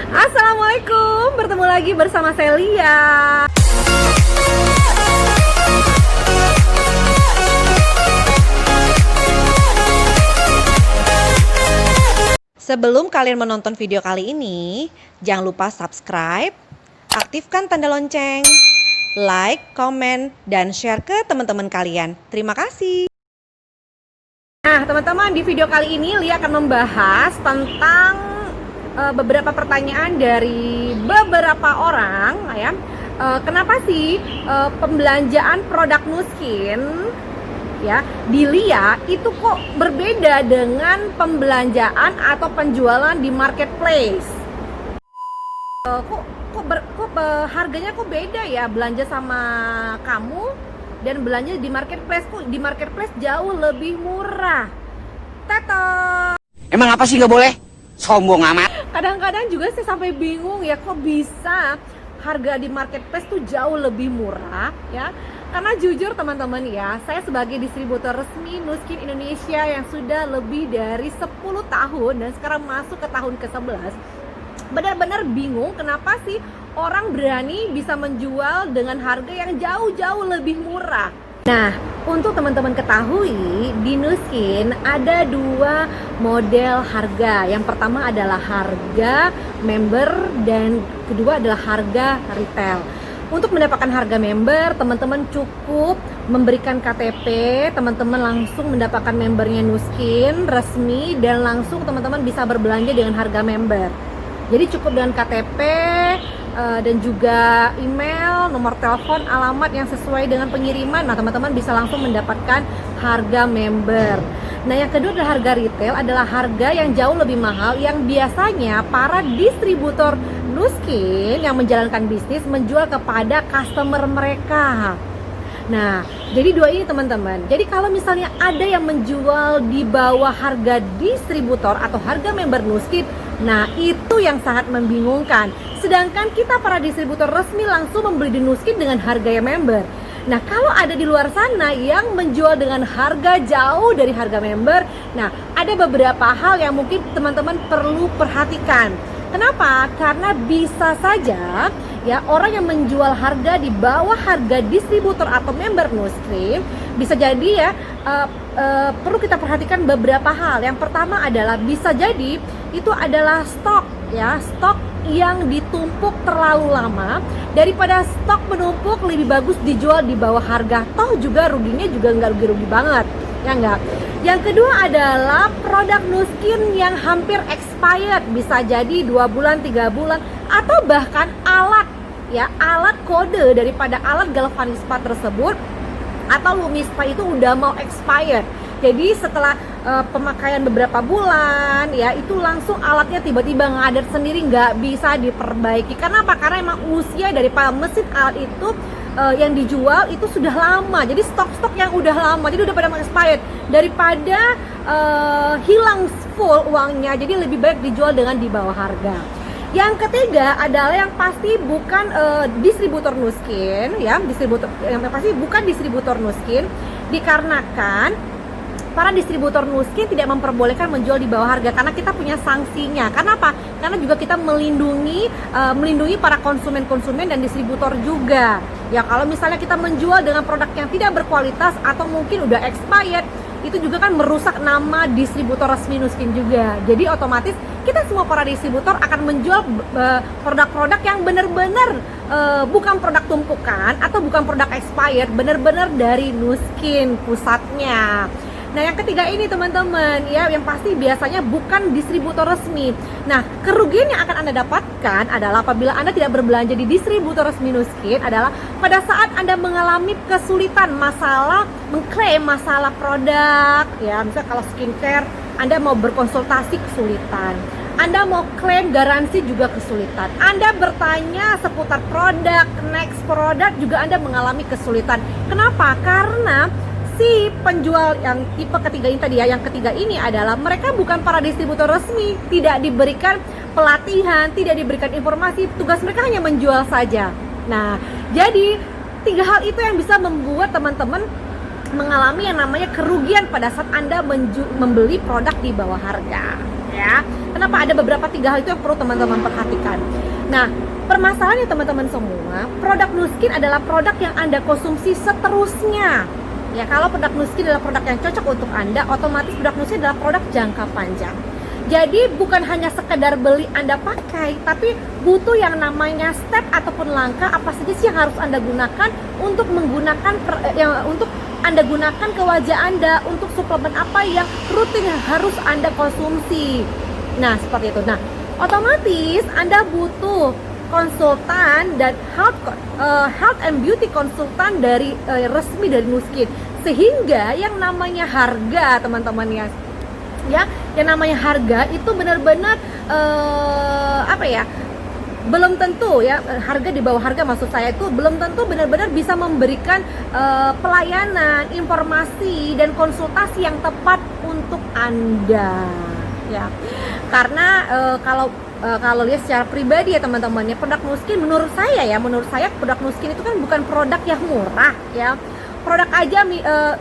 Assalamualaikum, bertemu lagi bersama Celia. Sebelum kalian menonton video kali ini, jangan lupa subscribe, aktifkan tanda lonceng, like, komen, dan share ke teman-teman kalian. Terima kasih. Nah, teman-teman, di video kali ini Lia akan membahas tentang beberapa pertanyaan dari beberapa orang, ya. Kenapa sih pembelanjaan produk Nuskin, ya, di Lia itu kok berbeda dengan pembelanjaan atau penjualan di marketplace? Harganya kok beda ya belanja sama kamu dan belanja di marketplace? Kok di marketplace jauh lebih murah? Tato. Emang apa sih nggak boleh? Sombong amat. Kadang-kadang juga saya sampai bingung ya, kok bisa harga di marketplace tuh jauh lebih murah, ya. Karena jujur teman-teman ya, saya sebagai distributor resmi Nuskin Indonesia yang sudah lebih dari 10 tahun dan sekarang masuk ke tahun ke-11, benar-benar bingung kenapa sih orang berani bisa menjual dengan harga yang jauh-jauh lebih murah. Nah, untuk teman-teman ketahui, di Nuskin ada dua model harga. Yang pertama adalah harga member dan kedua adalah harga retail. Untuk mendapatkan harga member, teman-teman cukup memberikan KTP, teman-teman langsung mendapatkan membernya Nuskin resmi dan langsung teman-teman bisa berbelanja dengan harga member. Jadi cukup dengan KTP dan juga email, nomor telepon, alamat yang sesuai dengan pengiriman. Nah, teman-teman bisa langsung mendapatkan harga member. Nah, yang kedua adalah harga retail, adalah harga yang jauh lebih mahal yang biasanya para distributor Nuskin yang menjalankan bisnis menjual kepada customer mereka. Nah, jadi dua ini teman-teman. Jadi kalau misalnya ada yang menjual di bawah harga distributor atau harga member Nuskin, nah itu yang sangat membingungkan. Sedangkan kita para distributor resmi langsung membeli di Nuskin dengan harga yang member. Nah, kalau ada di luar sana yang menjual dengan harga jauh dari harga member, nah ada beberapa hal yang mungkin teman-teman perlu perhatikan. Kenapa? Karena bisa saja ya orang yang menjual harga di bawah harga distributor atau member Nuskin, bisa jadi ya perlu kita perhatikan beberapa hal. Yang pertama adalah bisa jadi itu adalah stok, ya, stok yang ditumpuk terlalu lama. Daripada stok menumpuk, lebih bagus dijual di bawah harga, toh juga ruginya juga nggak rugi-rugi banget, ya enggak. Yang kedua adalah produk Nuskin yang hampir expired, bisa jadi 2 bulan, 3 bulan, atau bahkan alat, ya, alat kode daripada alat galvanispa tersebut atau lumispa itu udah mau expired. Jadi setelah pemakaian beberapa bulan, ya, itu langsung alatnya tiba-tiba ngadat sendiri, nggak bisa diperbaiki. Kenapa? Karena emang usia daripada mesin alat itu yang dijual itu sudah lama. Jadi stok-stok yang udah lama, jadi udah pada expired. Daripada hilang full uangnya, jadi lebih baik dijual dengan di bawah harga. Yang ketiga adalah yang pasti bukan distributor Nuskin, ya, yang pasti bukan distributor Nuskin, dikarenakan para distributor Nuskin tidak memperbolehkan menjual di bawah harga karena kita punya sanksinya. Kenapa? Karena juga kita melindungi para konsumen-konsumen dan distributor juga. Ya, kalau misalnya kita menjual dengan produk yang tidak berkualitas atau mungkin udah expired, itu juga kan merusak nama distributor resmi Nuskin juga. Jadi otomatis kita semua para distributor akan menjual produk-produk yang benar-benar bukan produk tumpukan atau bukan produk expired, benar-benar dari Nuskin pusatnya. Nah, yang ketiga ini teman-teman, ya, yang pasti biasanya bukan distributor resmi. Nah, kerugian yang akan Anda dapatkan adalah apabila Anda tidak berbelanja di distributor resmi Nuskin adalah pada saat Anda mengalami kesulitan masalah mengklaim masalah produk, ya, misalnya kalau skincare Anda mau berkonsultasi kesulitan, Anda mau klaim garansi juga kesulitan, Anda bertanya seputar produk, next produk juga Anda mengalami kesulitan. Kenapa? Karena si penjual yang tipe ketiga ini tadi, ya, yang ketiga ini adalah mereka bukan para distributor resmi, tidak diberikan pelatihan, tidak diberikan informasi, tugas mereka hanya menjual saja. Nah, jadi 3 hal itu yang bisa membuat teman-teman mengalami yang namanya kerugian pada saat Anda membeli produk di bawah harga. ya. Kenapa? Ada beberapa 3 hal itu yang perlu teman-teman perhatikan. Nah, permasalahannya teman-teman semua, produk Nuskin adalah produk yang Anda konsumsi seterusnya. Ya, kalau produk Nuskin adalah produk yang cocok untuk Anda, otomatis produk Nuskin adalah produk jangka panjang. Jadi bukan hanya sekedar beli Anda pakai, tapi butuh yang namanya step ataupun langkah apa saja sih yang harus Anda gunakan untuk menggunakan untuk Anda gunakan ke wajah Anda, untuk suplemen apa yang rutin harus Anda konsumsi. Nah, seperti itu. Nah, otomatis Anda butuh konsultan dan health and beauty konsultan dari resmi dari Nuskin, sehingga yang namanya harga teman-teman ya yang namanya harga itu benar-benar belum tentu ya, harga di bawah harga maksud saya itu belum tentu benar-benar bisa memberikan pelayanan, informasi dan konsultasi yang tepat untuk Anda ya. Karena kalau lihat secara pribadi ya teman-teman ya, produk Nuskin menurut saya produk Nuskin itu kan bukan produk yang murah ya. Produk aja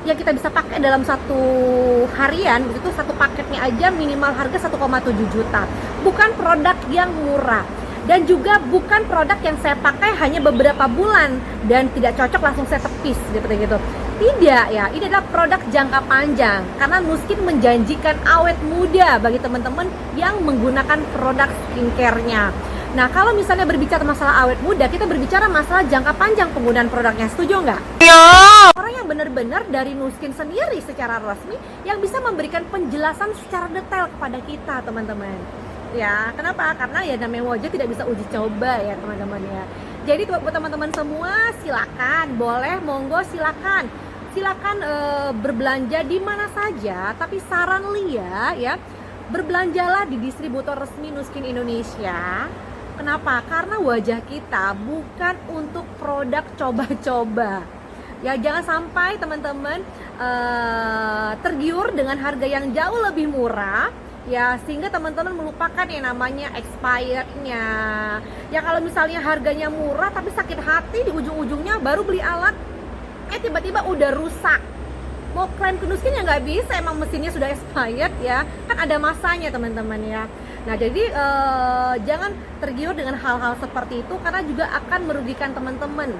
yang kita bisa pakai dalam satu harian itu satu paketnya aja minimal harga 1,7 juta. Bukan produk yang murah. Dan juga bukan produk yang saya pakai hanya beberapa bulan dan tidak cocok langsung saya tepis gitu. Tidak ya, ini adalah produk jangka panjang karena Nuskin menjanjikan awet muda bagi teman-teman yang menggunakan produk skincare-nya. Nah, kalau misalnya berbicara masalah awet muda, kita berbicara masalah jangka panjang penggunaan produknya. Setuju nggak? Orang yang benar-benar dari Nuskin sendiri secara resmi yang bisa memberikan penjelasan secara detail kepada kita, teman-teman. Ya, kenapa? Karena ya namanya wajah tidak bisa uji coba ya, teman-teman ya. Jadi buat teman-teman semua, silakan, boleh, monggo silakan berbelanja di mana saja. Tapi saran Lia ya, berbelanjalah di distributor resmi Nuskin Indonesia. Kenapa? Karena wajah kita bukan untuk produk coba-coba. Ya, jangan sampai teman-teman tergiur dengan harga yang jauh lebih murah ya, sehingga teman-teman melupakan yang namanya expirednya. Ya, kalau misalnya harganya murah tapi sakit hati di ujung-ujungnya baru beli alat, tiba-tiba udah rusak. Mau klaim ke Nuskin ya nggak bisa, emang mesinnya sudah expired ya, kan ada masanya teman-teman ya. Nah, jadi jangan tergiur dengan hal-hal seperti itu karena juga akan merugikan teman-teman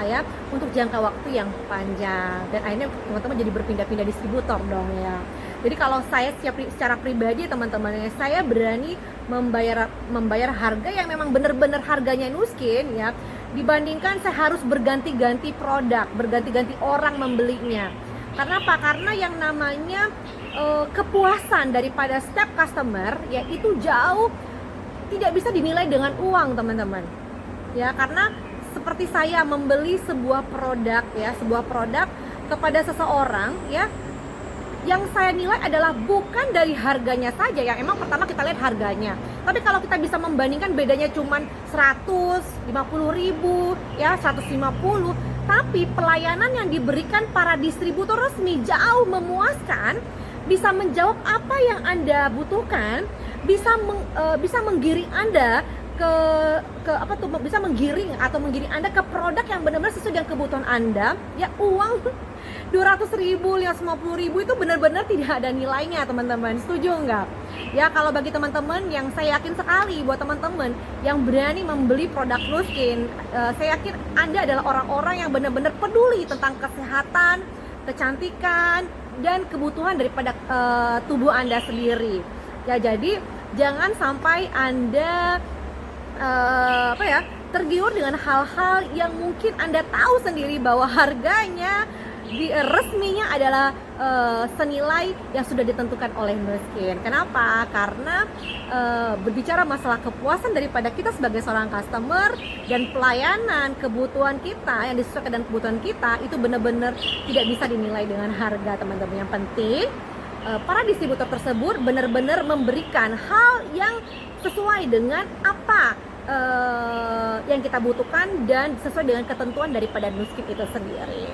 ya untuk jangka waktu yang panjang, dan akhirnya teman-teman jadi berpindah-pindah distributor dong ya. Jadi kalau saya secara pribadi teman-teman ya, saya berani membayar harga yang memang benar-benar harganya Nuskin ya, dibandingkan saya harus berganti-ganti produk, berganti-ganti orang membelinya. Karena apa? Karena yang namanya kepuasan daripada setiap customer ya itu jauh tidak bisa dinilai dengan uang, teman-teman. Ya, karena seperti saya membeli sebuah produk kepada seseorang ya, yang saya nilai adalah bukan dari harganya saja ya. Emang pertama kita lihat harganya, tapi kalau kita bisa membandingkan bedanya cuman 150.000 ya, 150, tapi pelayanan yang diberikan para distributor resmi jauh memuaskan, bisa menjawab apa yang Anda butuhkan, bisa menggiring Anda bisa menggiring Anda ke produk yang benar-benar sesuai dengan kebutuhan Anda ya. Uang 200.000, 550.000 itu benar-benar tidak ada nilainya, teman-teman. Setuju nggak? Ya, kalau bagi teman-teman yang saya yakin sekali buat teman-teman yang berani membeli produk Nuskin, saya yakin Anda adalah orang-orang yang benar-benar peduli tentang kesehatan, kecantikan, dan kebutuhan daripada tubuh Anda sendiri. Ya, jadi jangan sampai Anda tergiur dengan hal-hal yang mungkin Anda tahu sendiri bahwa harganya resminya adalah senilai yang sudah ditentukan oleh Nuskin. Kenapa? Karena berbicara masalah kepuasan daripada kita sebagai seorang customer dan pelayanan kebutuhan kita yang disesuaikan dengan kebutuhan kita itu benar-benar tidak bisa dinilai dengan harga, teman-teman. Yang penting para distributor tersebut benar-benar memberikan hal yang sesuai dengan apa yang kita butuhkan dan sesuai dengan ketentuan daripada Nuskin itu sendiri.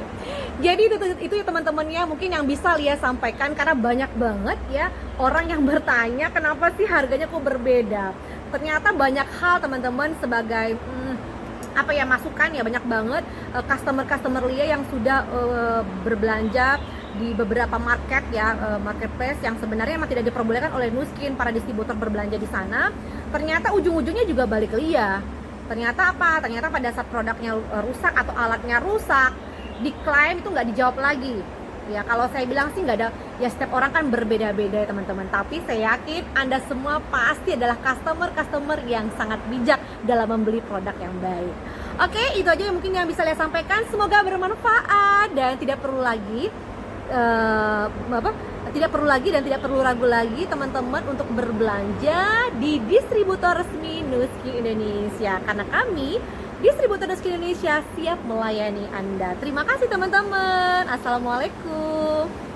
Jadi itu ya teman-teman ya, mungkin yang bisa Lia sampaikan, karena banyak banget ya orang yang bertanya kenapa sih harganya kok berbeda. Ternyata banyak hal, teman-teman, sebagai masukan ya, banyak banget customer Lia yang sudah berbelanja di beberapa market ya, marketplace yang sebenarnya memang tidak diperbolehkan oleh Nuskin, para distributor berbelanja di sana, ternyata ujung-ujungnya juga balik ke Lia. Ternyata apa? Ternyata pada saat produknya rusak atau alatnya rusak, diklaim itu nggak dijawab lagi. Ya kalau saya bilang sih nggak ada, ya setiap orang kan berbeda-beda ya teman-teman. Tapi saya yakin Anda semua pasti adalah customer yang sangat bijak dalam membeli produk yang baik. Oke, itu aja yang mungkin yang bisa saya sampaikan. Semoga bermanfaat dan tidak perlu lagi dan tidak perlu ragu lagi teman-teman untuk berbelanja di distributor resmi Nuskin Indonesia, karena kami distributor Nuskin Indonesia siap melayani Anda. Terima kasih teman-teman. Assalamualaikum.